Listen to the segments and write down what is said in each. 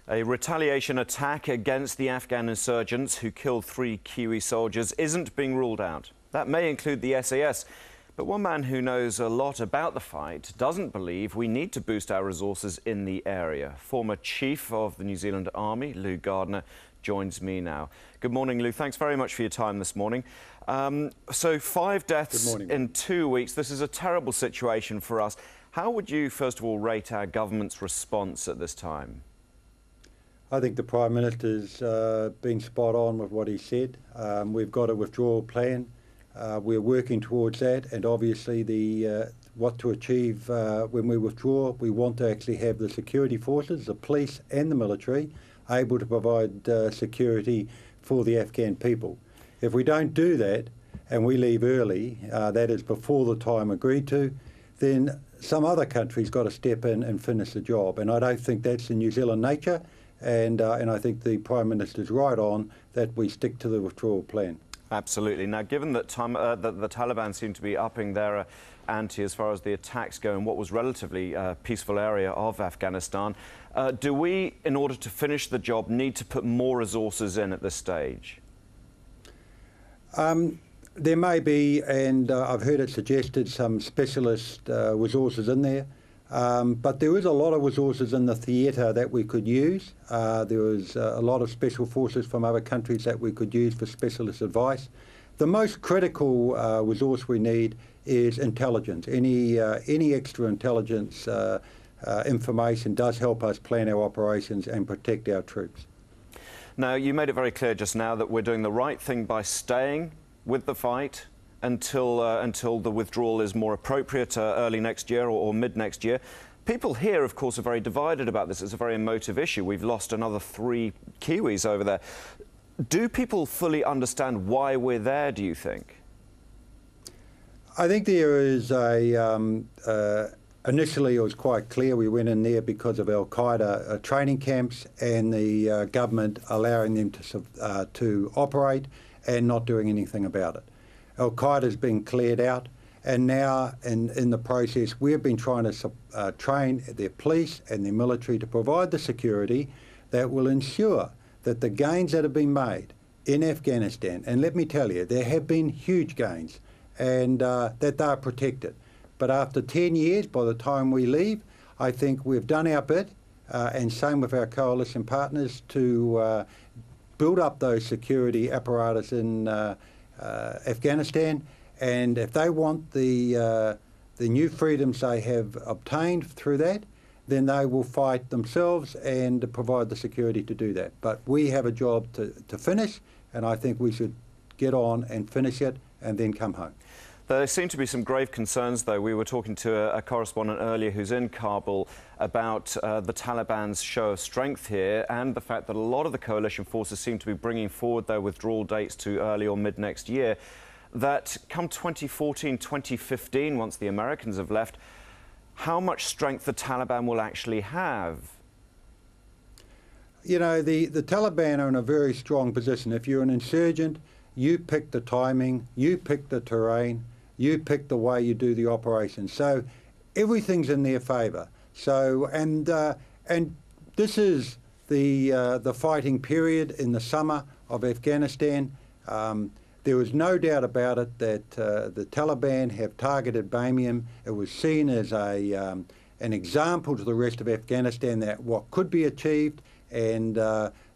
A retaliation attack against the Afghan insurgents who killed 3 Kiwi soldiers isn't being ruled out. That may include the SAS. But one man who knows a lot about the fight doesn't believe we need to boost our resources in the area. Former Chief of the New Zealand Army, Lou Gardiner, joins me now. Good morning, Lou. Thanks very much for your time this morning. So 5 deaths in 2 weeks. This is a terrible situation for us. How would you, first of all, rate our government's response at this time? I think the Prime Minister's been spot on with what he said. We've got a withdrawal plan. We're working towards that, and obviously what to achieve when we withdraw, we want to actually have the security forces, the police and the military, able to provide security for the Afghan people. If we don't do that and we leave early, that is before the time agreed to, then some other country's got to step in and finish the job. And I don't think that's in New Zealand nature, and I think the Prime Minister's right on that we stick to the withdrawal plan. Absolutely. Now, given that the Taliban seem to be upping their ante as far as the attacks go in what was relatively peaceful area of Afghanistan, do we, in order to finish the job, need to put more resources in at this stage? There may be, and I've heard it suggested, some specialist resources in there. But there is a lot of resources in the theatre that we could use. There was a lot of special forces from other countries that we could use for specialist advice. The most critical resource we need is intelligence. Any extra intelligence information does help us plan our operations and protect our troops. Now, you made it very clear just now that we're doing the right thing by staying with the fight until the withdrawal is more appropriate early next year or mid next year. People here, of course, are very divided about this. It's a very emotive issue. We've lost another 3 Kiwis over there. Do people fully understand why we're there, do you think? I think there is initially it was quite clear we went in there because of Al-Qaeda training camps and the government allowing them to operate and not doing anything about it. Al-Qaeda's been cleared out, and now in the process we've been trying to train their police and their military to provide the security that will ensure that the gains that have been made in Afghanistan, and let me tell you, there have been huge gains, and that they're protected. But after 10 years, by the time we leave, I think we've done our bit, and same with our coalition partners, to build up those security apparatus in Afghanistan, and if they want the new freedoms they have obtained through that, then they will fight themselves and provide the security to do that. But we have a job to finish, and I think we should get on and finish it and then come home. There seem to be some grave concerns, though. We were talking to a correspondent earlier who's in Kabul about the Taliban's show of strength here and the fact that a lot of the coalition forces seem to be bringing forward their withdrawal dates to early or mid next year, that come 2014, 2015, once the Americans have left, how much strength the Taliban will actually have? You know, the Taliban are in a very strong position. If you're an insurgent, you pick the timing, you pick the terrain, you pick the way you do the operation. So everything's in their favour. So and this is the fighting period in the summer of Afghanistan. There was no doubt about it that the Taliban have targeted Bamiyan. It was seen as an example to the rest of Afghanistan that what could be achieved, and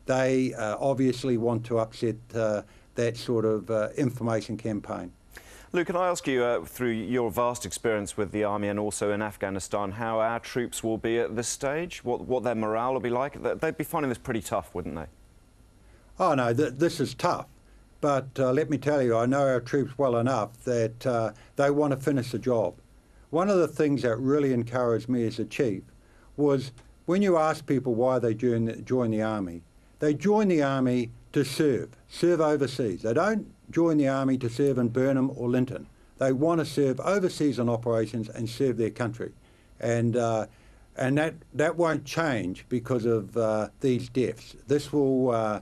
they obviously want to upset that sort of information campaign. Lou, can I ask you, through your vast experience with the Army and also in Afghanistan, how our troops will be at this stage? What their morale will be like? They'd be finding this pretty tough, wouldn't they? Oh, no, this is tough. But let me tell you, I know our troops well enough that they want to finish the job. One of the things that really encouraged me as a chief was when you ask people why they join the Army, they join the Army to serve overseas. They don't join the Army to serve in Burnham or Linton. They want to serve overseas on operations and serve their country. And that won't change because of these deaths. This will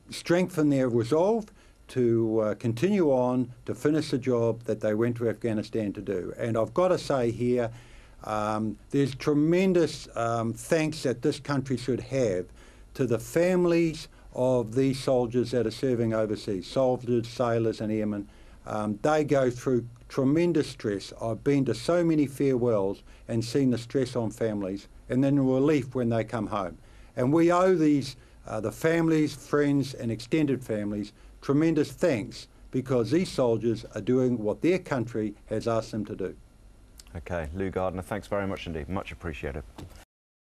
strengthen their resolve to continue on to finish the job that they went to Afghanistan to do. And I've got to say here, There's tremendous thanks that this country should have to the families of these soldiers that are serving overseas, soldiers, sailors and airmen. They go through tremendous stress. I've been to so many farewells and seen the stress on families and then the relief when they come home. And we owe these, the families, friends and extended families, tremendous thanks because these soldiers are doing what their country has asked them to do. Okay, Lou Gardiner, thanks very much indeed. Much appreciated.